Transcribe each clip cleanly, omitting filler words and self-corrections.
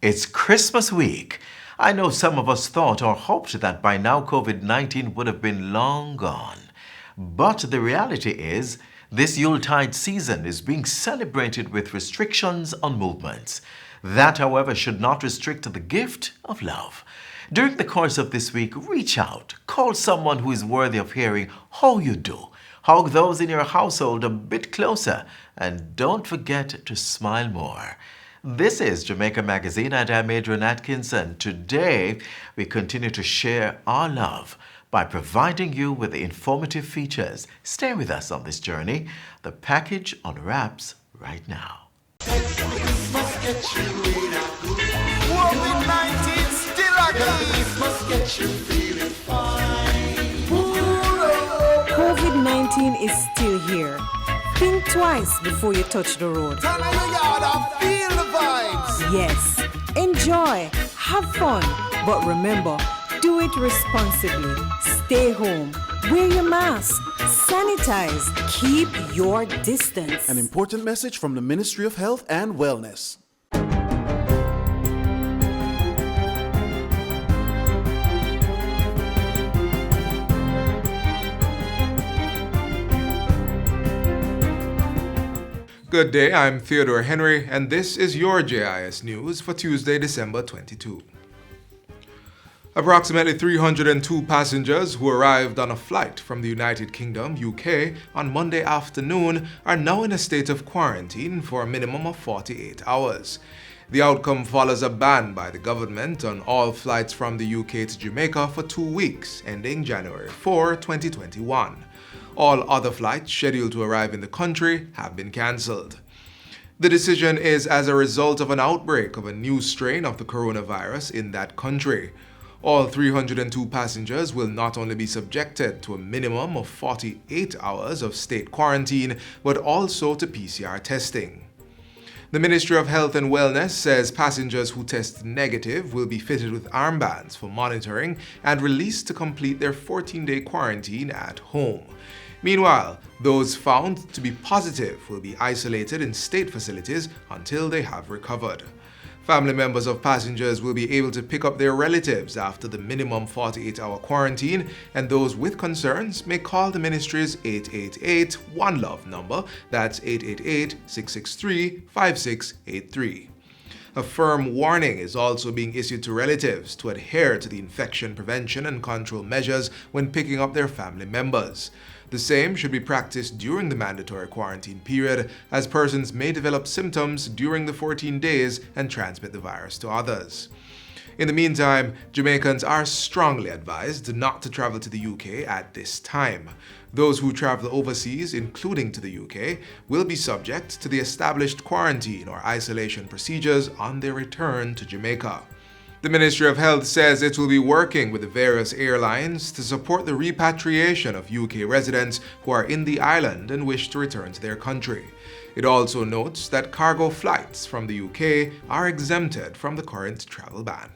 It's Christmas week. I know some of us thought or hoped that by now COVID-19 would have been long gone. But the reality is, this Yuletide season is being celebrated with restrictions on movements. That, however, should not restrict the gift of love. During the course of this week, reach out, call someone who is worthy of hearing how you do. Hug those in your household a bit closer, and don't forget to smile more. This is Jamaica Magazine, and I'm Adrian Atkinson. Today, we continue to share our love by providing you with the informative features. Stay with us on this journey. The package unwraps right now. COVID-19 still a must get you feeling fine. COVID-19 is still here. Think twice before you touch the road. Turn on your yard and feel the vibes. Yes, enjoy, have fun, but remember, do it responsibly. Stay home, wear your mask, sanitize, keep your distance. An important message from the Ministry of Health and Wellness. Good day, I'm Theodore Henry, and this is your JIS News for Tuesday, December 22. Approximately 302 passengers who arrived on a flight from the United Kingdom, UK, on Monday afternoon are now in a state of quarantine for a minimum of 48 hours. The outcome follows a ban by the government on all flights from the UK to Jamaica for 2 weeks, ending January 4, 2021. All other flights scheduled to arrive in the country have been cancelled. The decision is as a result of an outbreak of a new strain of the coronavirus in that country. All 302 passengers will not only be subjected to a minimum of 48 hours of state quarantine, but also to PCR testing. The Ministry of Health and Wellness says passengers who test negative will be fitted with armbands for monitoring and released to complete their 14-day quarantine at home. Meanwhile, those found to be positive will be isolated in state facilities until they have recovered. Family members of passengers will be able to pick up their relatives after the minimum 48-hour quarantine, and those with concerns may call the ministry's 888 One Love number, that's 888-663-5683. A firm warning is also being issued to relatives to adhere to the infection prevention and control measures when picking up their family members. The same should be practiced during the mandatory quarantine period, as persons may develop symptoms during the 14 days and transmit the virus to others. In the meantime, Jamaicans are strongly advised not to travel to the UK at this time. Those who travel overseas, including to the UK, will be subject to the established quarantine or isolation procedures on their return to Jamaica. The Ministry of Health says it will be working with the various airlines to support the repatriation of UK residents who are in the island and wish to return to their country. It also notes that cargo flights from the UK are exempted from the current travel ban.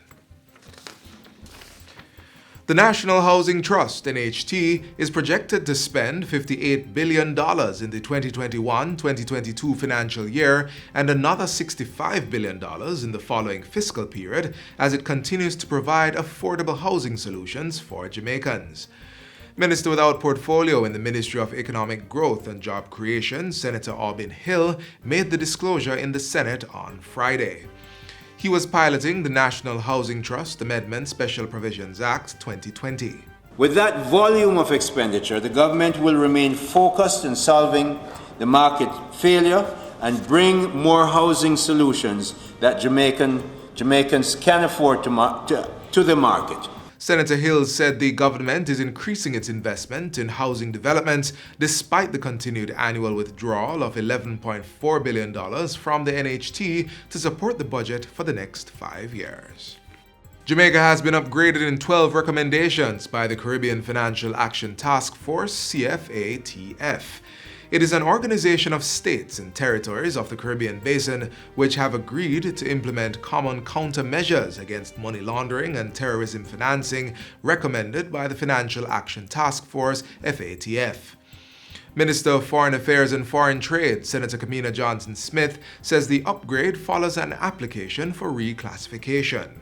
The National Housing Trust, NHT, is projected to spend $58 billion in the 2021-2022 financial year and another $65 billion in the following fiscal period as it continues to provide affordable housing solutions for Jamaicans. Minister without portfolio in the Ministry of Economic Growth and Job Creation, Senator Aubin Hill, made the disclosure in the Senate on Friday. He was piloting the National Housing Trust Amendment Special Provisions Act 2020. With that volume of expenditure, the government will remain focused in solving the market failure and bring more housing solutions that Jamaicans can afford to the market. Senator Hill said the government is increasing its investment in housing development despite the continued annual withdrawal of $11.4 billion from the NHT to support the budget for the next 5 years. Jamaica has been upgraded in 12 recommendations by the Caribbean Financial Action Task Force, CFATF. It is an organization of states and territories of the Caribbean Basin which have agreed to implement common countermeasures against money laundering and terrorism financing recommended by the Financial Action Task Force, FATF. Minister of Foreign Affairs and Foreign Trade, Senator Kamina Johnson-Smith, says the upgrade follows an application for reclassification.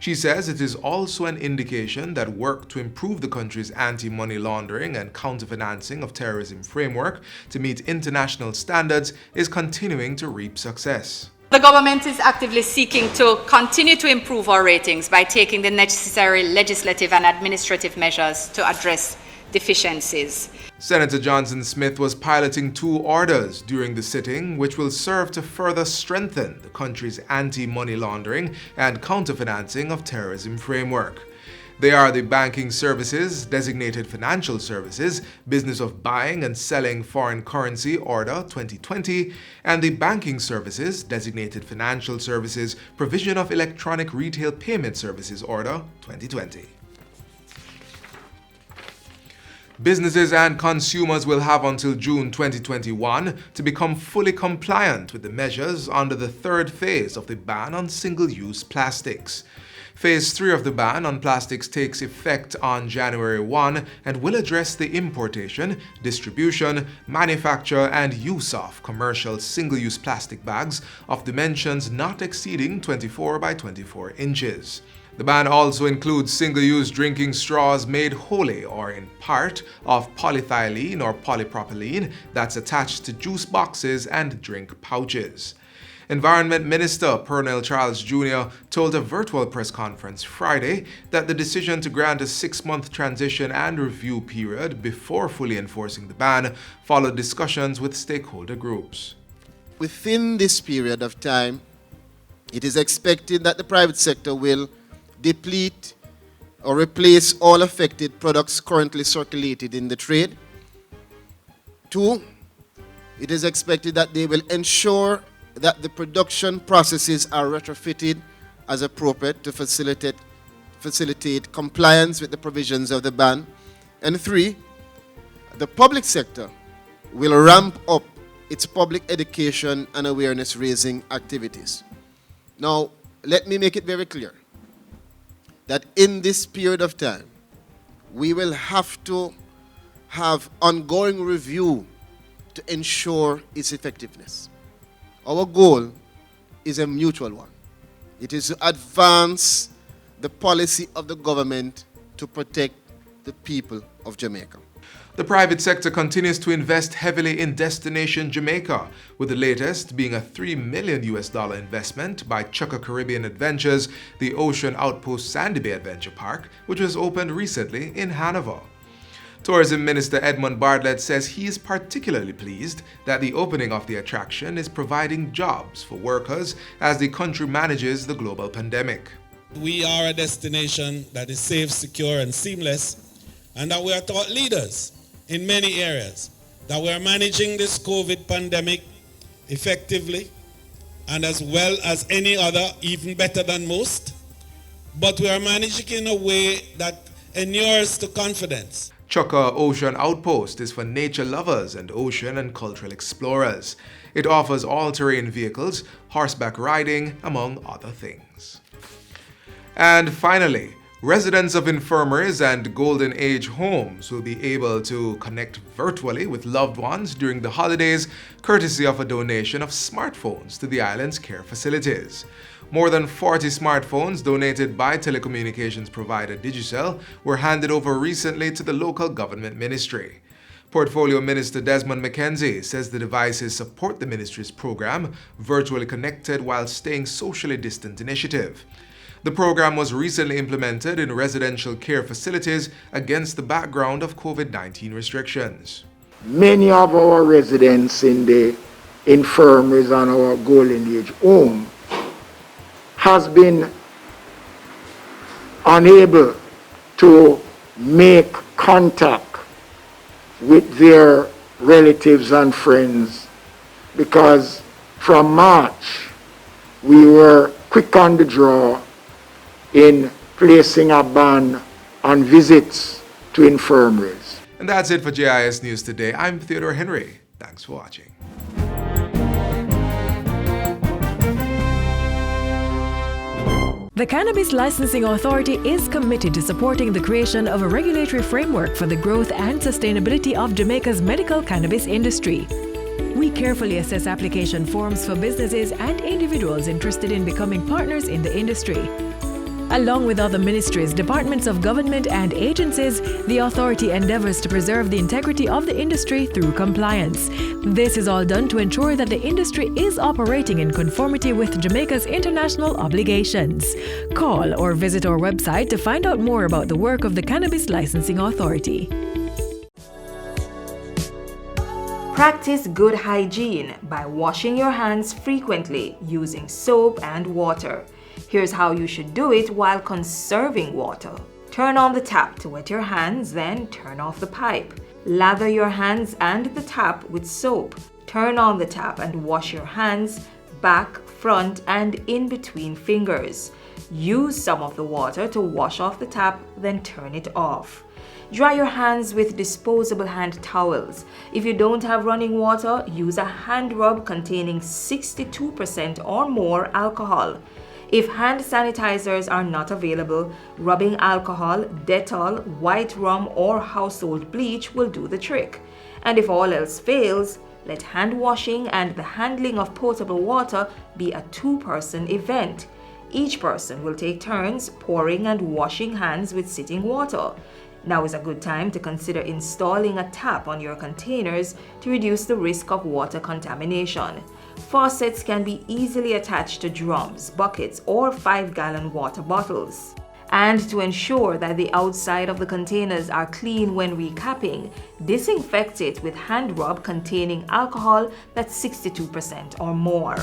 She says it is also an indication that work to improve the country's anti-money laundering and counter-financing of terrorism framework to meet international standards is continuing to reap success. The government is actively seeking to continue to improve our ratings by taking the necessary legislative and administrative measures to address deficiencies. Senator Johnson-Smith was piloting 2 orders during the sitting, which will serve to further strengthen the country's anti-money laundering and counter-financing of terrorism framework. They are the Banking Services, Designated Financial Services, Business of Buying and Selling Foreign Currency Order 2020, and the Banking Services, Designated Financial Services, Provision of Electronic Retail Payment Services Order 2020. Businesses and consumers will have until June 2021 to become fully compliant with the measures under the 3rd phase of the ban on single-use plastics. Phase 3 of the ban on plastics takes effect on January 1 and will address the importation, distribution, manufacture, and use of commercial single-use plastic bags of dimensions not exceeding 24 by 24 inches. The ban also includes single-use drinking straws made wholly or in part of polyethylene or polypropylene that's attached to juice boxes and drink pouches. Environment Minister Pernell Charles Jr. told a virtual press conference Friday that the decision to grant a 6-month transition and review period before fully enforcing the ban followed discussions with stakeholder groups. Within this period of time, it is expected that the private sector will deplete or replace all affected products currently circulated in the trade. 2, it is expected that they will ensure that the production processes are retrofitted as appropriate to facilitate compliance with the provisions of the ban. And 3, the public sector will ramp up its public education and awareness raising activities. Now, let me make it very clear that in this period of time, we will have to have ongoing review to ensure its effectiveness. Our goal is a mutual one. It is to advance the policy of the government to protect the people of Jamaica. The private sector continues to invest heavily in Destination Jamaica, with the latest being a $3 million investment by Chukka Caribbean Adventures, the Ocean Outpost Sandy Bay Adventure Park, which was opened recently in Hanover. Tourism Minister Edmund Bartlett says he is particularly pleased that the opening of the attraction is providing jobs for workers as the country manages the global pandemic. We are a destination that is safe, secure, and seamless, and that we are thought leaders in many areas, that we are managing this COVID pandemic effectively and as well as any other, even better than most, but we are managing in a way that inures to confidence. Chukka Ocean Outpost is for nature lovers and ocean and cultural explorers. It offers all-terrain vehicles, horseback riding, among other things. And finally, residents of infirmaries and Golden Age homes will be able to connect virtually with loved ones during the holidays, courtesy of a donation of smartphones to the island's care facilities. More than 40 smartphones donated by telecommunications provider Digicel were handed over recently to the local government ministry. Portfolio Minister Desmond McKenzie says the devices support the ministry's program, Virtually Connected While Staying Socially Distant initiative. The program was recently implemented in residential care facilities against the background of COVID-19 restrictions. Many of our residents in the infirmaries and our Golden Age home has been unable to make contact with their relatives and friends because from March we were quick on the draw in placing a ban on visits to infirmaries. And that's it for JIS News Today. I'm Theodore Henry. Thanks for watching. The Cannabis Licensing Authority is committed to supporting the creation of a regulatory framework for the growth and sustainability of Jamaica's medical cannabis industry. We carefully assess application forms for businesses and individuals interested in becoming partners in the industry. Along with other ministries, departments of government and agencies, the authority endeavors to preserve the integrity of the industry through compliance. This is all done to ensure that the industry is operating in conformity with Jamaica's international obligations. Call or visit our website to find out more about the work of the Cannabis Licensing Authority. Practice good hygiene by washing your hands frequently using soap and water. Here's how you should do it while conserving water. Turn on the tap to wet your hands, then turn off the pipe. Lather your hands and the tap with soap. Turn on the tap and wash your hands, back, front, and in between fingers. Use some of the water to wash off the tap, then turn it off. Dry your hands with disposable hand towels. If you don't have running water, use a hand rub containing 62% or more alcohol. If hand sanitizers are not available, rubbing alcohol, Dettol, white rum, or household bleach will do the trick. And if all else fails, let hand washing and the handling of potable water be a two-person event. Each person will take turns pouring and washing hands with sitting water. Now is a good time to consider installing a tap on your containers to reduce the risk of water contamination. Faucets can be easily attached to drums, buckets, or 5-gallon water bottles. And to ensure that the outside of the containers are clean when recapping, disinfect it with hand rub containing alcohol that's 62% or more.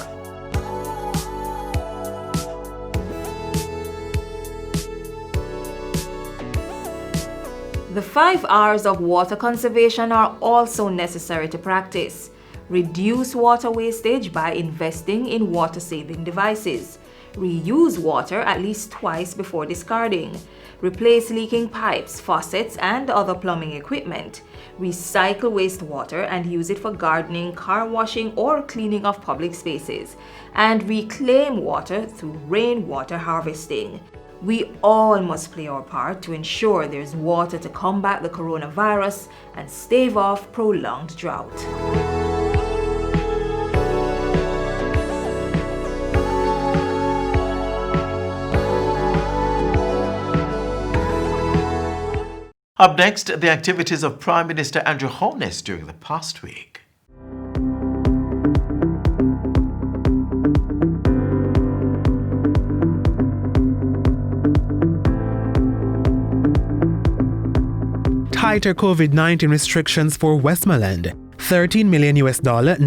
The 5 R's of water conservation are also necessary to practice. Reduce water wastage by investing in water-saving devices. Reuse water at least twice before discarding. Replace leaking pipes, faucets, and other plumbing equipment. Recycle wastewater and use it for gardening, car washing, or cleaning of public spaces. And reclaim water through rainwater harvesting. We all must play our part to ensure there's water to combat the coronavirus and stave off prolonged drought. Up next, the activities of Prime Minister Andrew Holness during the past week. Tighter COVID-19 restrictions for Westmoreland, $13 million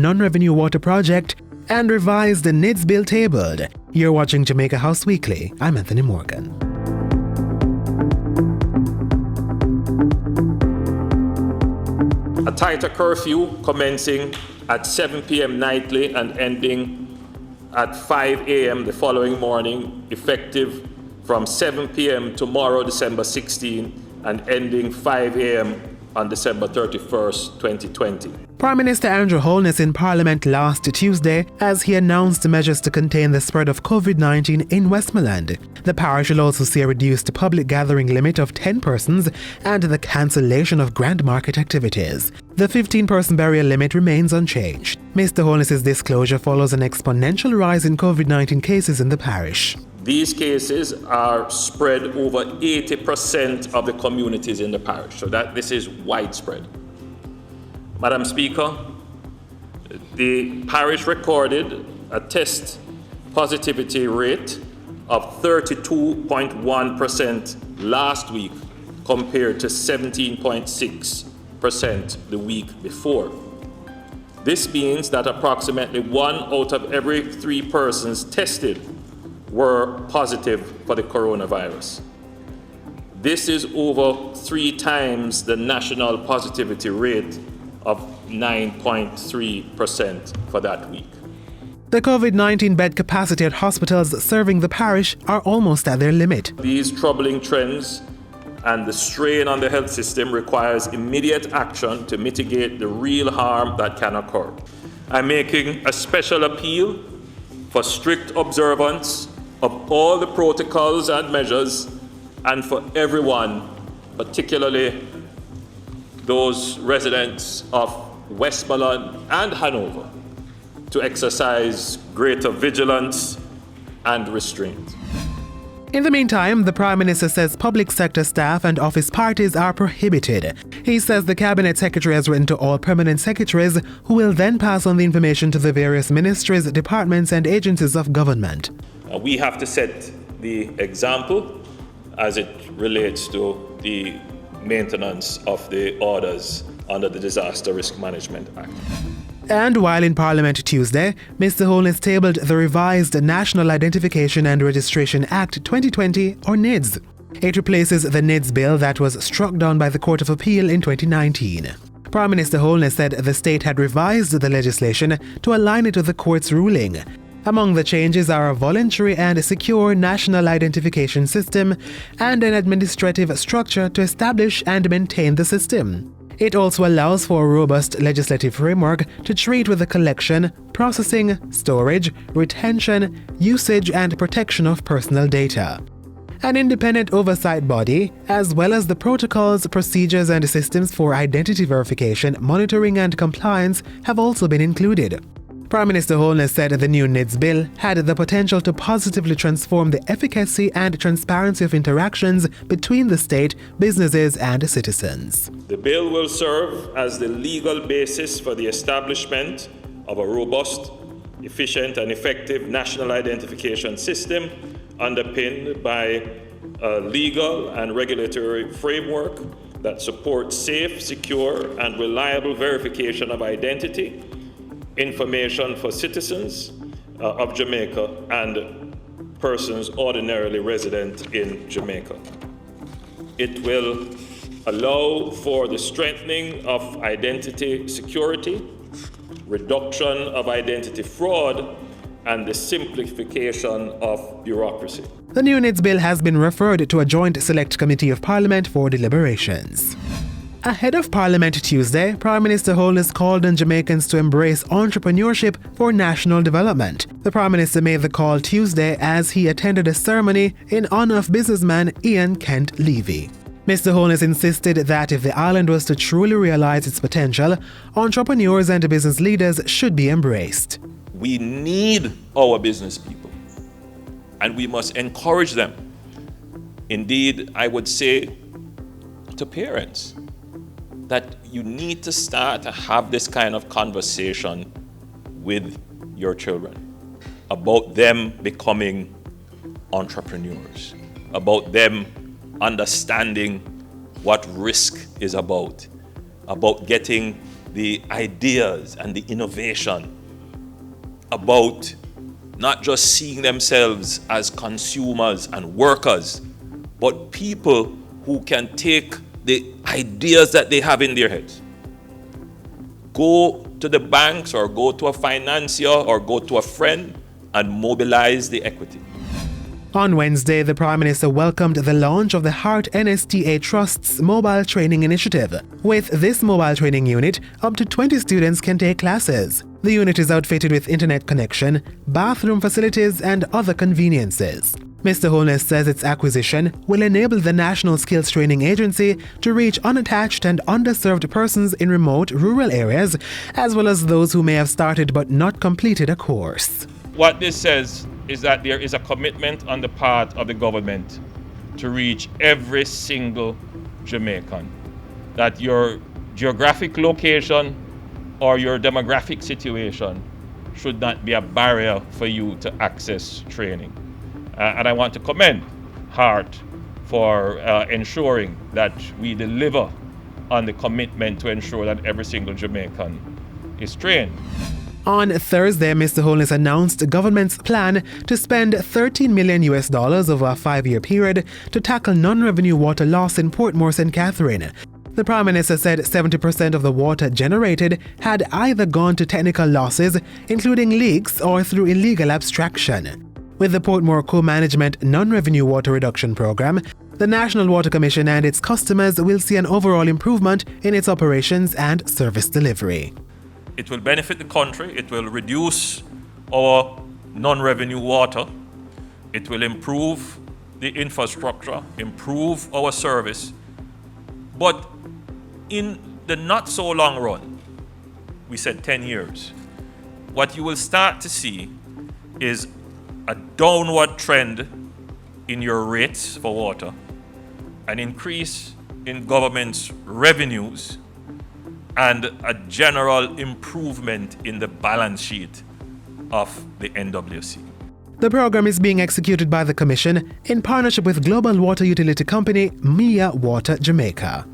non-revenue water project, and revised NIDS bill tabled. You're watching Jamaica House Weekly. I'm Anthony Morgan. A tighter curfew commencing at 7 p.m. nightly and ending at 5 a.m. the following morning, effective from 7 p.m. tomorrow, December 16, and ending 5 a.m. on December 31st, 2020. Prime Minister Andrew Holness in Parliament last Tuesday as he announced measures to contain the spread of COVID-19 in Westmoreland. The parish will also see a reduced public gathering limit of 10 persons and the cancellation of grand market activities. The 15-person burial limit remains unchanged. Mr. Holness's disclosure follows an exponential rise in COVID-19 cases in the parish. These cases are spread over 80% of the communities in the parish, so this is widespread. Madam Speaker, the parish recorded a test positivity rate of 32.1% last week compared to 17.6% the week before. This means that approximately 1 out of every 3 persons tested were positive for the coronavirus. This is over 3 times the national positivity rate of 9.3% for that week. The COVID-19 bed capacity at hospitals serving the parish are almost at their limit. These troubling trends and the strain on the health system requires immediate action to mitigate the real harm that can occur. I'm making a special appeal for strict observance of all the protocols and measures, and for everyone, particularly those residents of Westmoreland and Hanover, to exercise greater vigilance and restraint. In the meantime, the Prime Minister says public sector staff and office parties are prohibited. He says the Cabinet Secretary has written to all permanent secretaries, who will then pass on the information to the various ministries, departments and agencies of government. We have to set the example as it relates to the maintenance of the orders under the Disaster Risk Management Act. And while in Parliament Tuesday, Mr. Holness tabled the revised National Identification and Registration Act 2020, or NIDS. It replaces the NIDS bill that was struck down by the Court of Appeal in 2019. Prime Minister Holness said the state had revised the legislation to align it with the court's ruling. Among the changes are a voluntary and secure national identification system and an administrative structure to establish and maintain the system. It also allows for a robust legislative framework to treat with the collection, processing, storage, retention, usage and protection of personal data. An independent oversight body, as well as the protocols, procedures and systems for identity verification, monitoring and compliance have also been included. Prime Minister Holness said the new NIDS bill had the potential to positively transform the efficacy and transparency of interactions between the state, businesses and citizens. The bill will serve as the legal basis for the establishment of a robust, efficient and effective national identification system underpinned by a legal and regulatory framework that supports safe, secure and reliable verification of identity, information for citizens of Jamaica and persons ordinarily resident in Jamaica. It will allow for the strengthening of identity security, reduction of identity fraud, and the simplification of bureaucracy. The new NIDS bill has been referred to a joint select committee of Parliament for deliberations. Ahead of Parliament Tuesday, Prime Minister Holness called on Jamaicans to embrace entrepreneurship for national development. The Prime Minister made the call Tuesday as he attended a ceremony in honor of businessman Ian Kent Levy. Mr. Holness insisted that if the island was to truly realize its potential, entrepreneurs and business leaders should be embraced. We need our business people, and we must encourage them. Indeed, I would say to parents that you need to start to have this kind of conversation with your children about them becoming entrepreneurs, about them understanding what risk is about getting the ideas and the innovation, about not just seeing themselves as consumers and workers, but people who can take the ideas that they have in their heads, go to the banks or go to a financier or go to a friend and mobilize the equity. On Wednesday, the Prime Minister welcomed the launch of the Heart NSTA Trust's Mobile Training Initiative. With this mobile training unit, up to 20 students can take classes. The unit is outfitted with internet connection, bathroom facilities and other conveniences. Mr. Holness says its acquisition will enable the National Skills Training Agency to reach unattached and underserved persons in remote rural areas, as well as those who may have started but not completed a course. What this says is that there is a commitment on the part of the government to reach every single Jamaican, that your geographic location or your demographic situation should not be a barrier for you to access training. And I want to commend Heart for ensuring that we deliver on the commitment to ensure that every single Jamaican is trained. On Thursday, Mr. Holness announced the government's plan to spend $13 million over a 5-year period to tackle non-revenue water loss in Portmore St. Catherine. The Prime Minister said 70% of the water generated had either gone to technical losses, including leaks, or through illegal abstraction. With the Portmore Co-Management Non-Revenue Water Reduction Program, the National Water Commission and its customers will see an overall improvement in its operations and service delivery. It will benefit the country, it will reduce our non-revenue water, It will improve the infrastructure, improve our service, but in the not so long run, we said 10 years, what you will start to see is a downward trend in your rates for water, an increase in government's revenues, and a general improvement in the balance sheet of the NWC. The program is being executed by the Commission in partnership with global water utility company Mia Water Jamaica.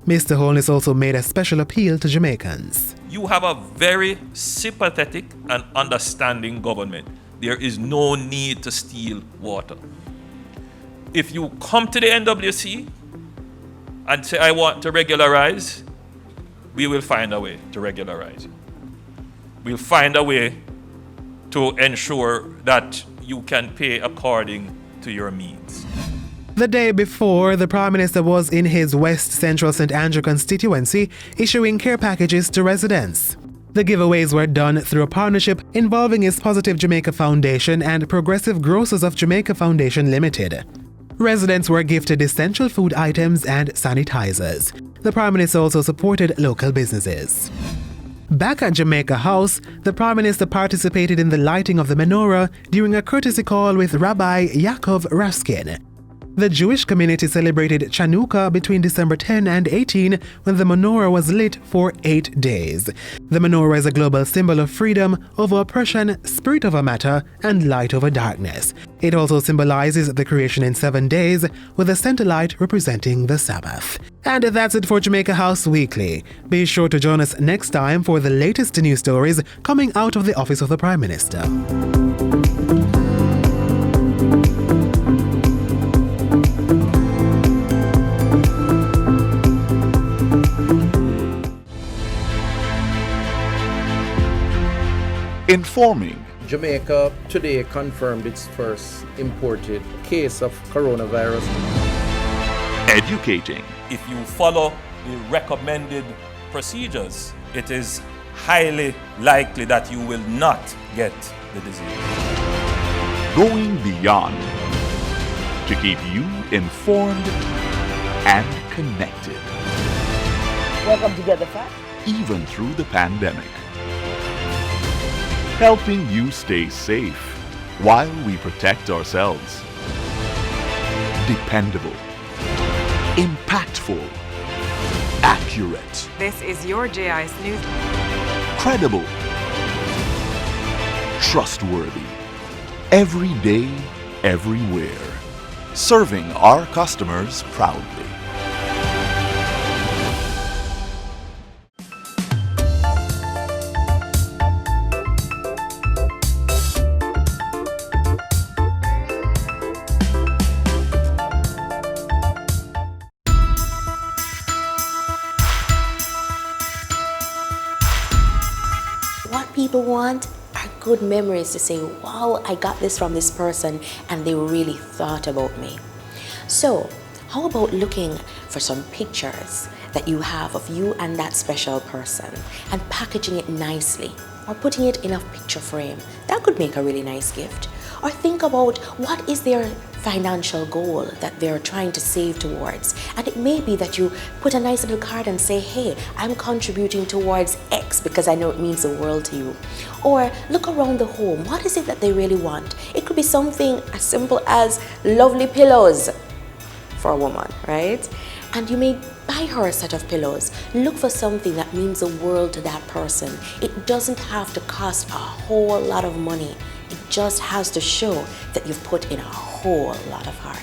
Mr. Holness also made a special appeal to Jamaicans. You have a very sympathetic and understanding government. There is no need to steal water. If you come to the NWC and say, I want to regularize, we will find a way to regularize. We'll find a way to ensure that you can pay according to your means. The day before, the Prime Minister was in his West Central St. Andrew constituency issuing care packages to residents. The giveaways were done through a partnership involving his Positive Jamaica Foundation and Progressive Grocers of Jamaica Foundation Limited. Residents were gifted essential food items and sanitizers. The Prime Minister also supported local businesses. Back at Jamaica House, the Prime Minister participated in the lighting of the menorah during a courtesy call with Rabbi Yaakov Raskin. The Jewish community celebrated Chanukah between December 10 and 18 when the menorah was lit for 8 days. The menorah is a global symbol of freedom over oppression, spirit over matter, and light over darkness. It also symbolizes the creation in 7 days, with the center light representing the Sabbath. And that's it for Jamaica House Weekly. Be sure to join us next time for the latest news stories coming out of the Office of the Prime Minister. Informing. Jamaica today confirmed its first imported case of coronavirus. Educating. If you follow the recommended procedures, it is highly likely that you will not get the disease. Going beyond to keep you informed and connected. Welcome together, Pat. Even through the pandemic. Helping you stay safe while we protect ourselves. Dependable. Impactful. Accurate. This is your JIS News. Credible. Trustworthy. Every day, everywhere. Serving our customers proudly. What people want are good memories to say, wow, I got this from this person and they really thought about me. So how about looking for some pictures that you have of you and that special person and packaging it nicely or putting it in a picture frame? That could make a really nice gift. Or think about what is their financial goal that they're trying to save towards. And it may be that you put a nice little card and say, hey, I'm contributing towards X because I know it means the world to you. Or look around the home. What is it that they really want? It could be something as simple as lovely pillows for a woman, right? And you may buy her a set of pillows. Look for something that means the world to that person. It doesn't have to cost a whole lot of money. It just has to show that you've put in a whole lot of heart.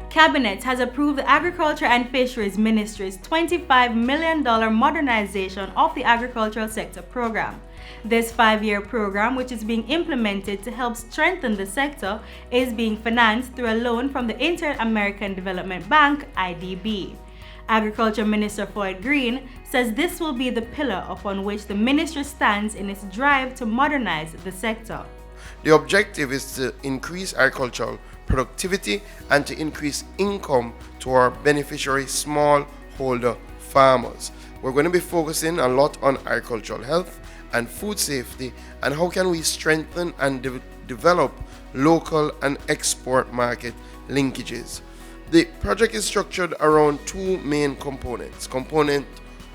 Cabinet has approved the Agriculture and Fisheries Ministry's $25 million modernization of the agricultural sector program. This 5-year program, which is being implemented to help strengthen the sector, is being financed through a loan from the Inter-American Development Bank, IDB. Agriculture Minister Floyd Green says this will be the pillar upon which the ministry stands in its drive to modernize the sector. The objective is to increase agricultural productivity and to increase income to our beneficiary small smallholder farmers. We're going to be focusing a lot on agricultural health and food safety, and how can we strengthen and develop local and export market linkages. The project is structured around two main components. Component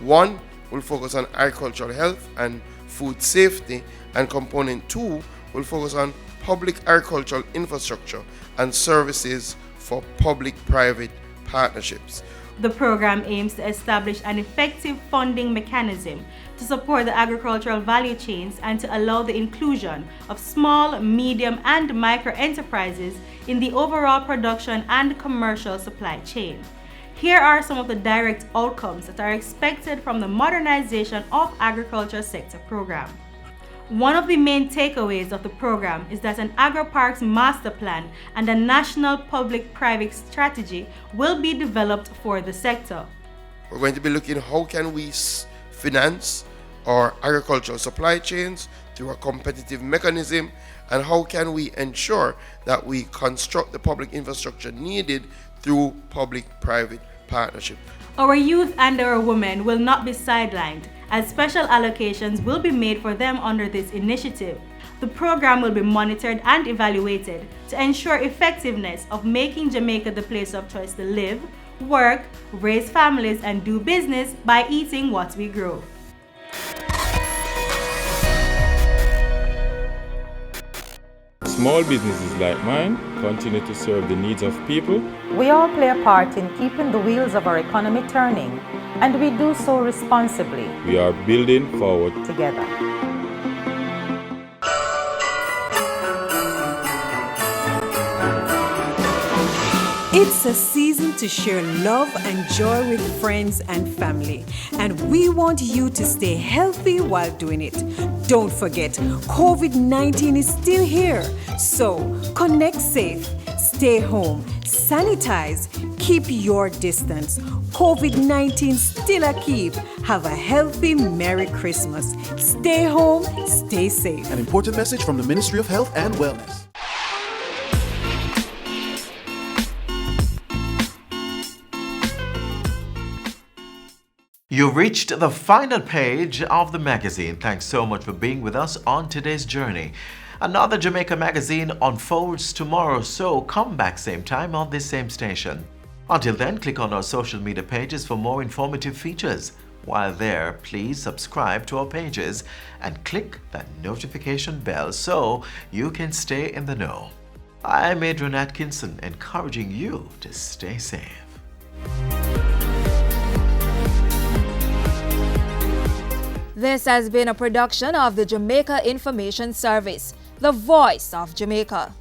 1 will focus on agricultural health and food safety, and component 2 will focus on public agricultural infrastructure and services for public-private partnerships. The program aims to establish an effective funding mechanism to support the agricultural value chains and to allow the inclusion of small, medium, and micro enterprises in the overall production and commercial supply chain. Here are some of the direct outcomes that are expected from the Modernization of Agriculture Sector program. One of the main takeaways of the program is that an agro-parks master plan and a national public-private strategy will be developed for the sector. We're going to be looking how can we finance our agricultural supply chains through a competitive mechanism, and how can we ensure that we construct the public infrastructure needed through public-private partnership. Our youth and our women will not be sidelined, as special allocations will be made for them under this initiative. The program will be monitored and evaluated to ensure effectiveness of making Jamaica the place of choice to live, work, raise families, and do business by eating what we grow. Small businesses like mine continue to serve the needs of people. We all play a part in keeping the wheels of our economy turning, and we do so responsibly. We are building forward together. It's a season to share love and joy with friends and family, and we want you to stay healthy while doing it. Don't forget, COVID-19 is still here, so connect safe, stay home, sanitize, keep your distance. COVID-19 still a keep. Have a healthy Merry Christmas. Stay home, stay safe. An important message from the Ministry of Health and Wellness. You reached the final page of the magazine. Thanks so much for being with us on today's journey. Another Jamaica Magazine unfolds tomorrow, so come back same time on this same station. Until then, click on our social media pages for more informative features. While there, please subscribe to our pages and click that notification bell so you can stay in the know. I'm Adrian Atkinson, encouraging you to stay safe. This has been a production of the Jamaica Information Service, the voice of Jamaica.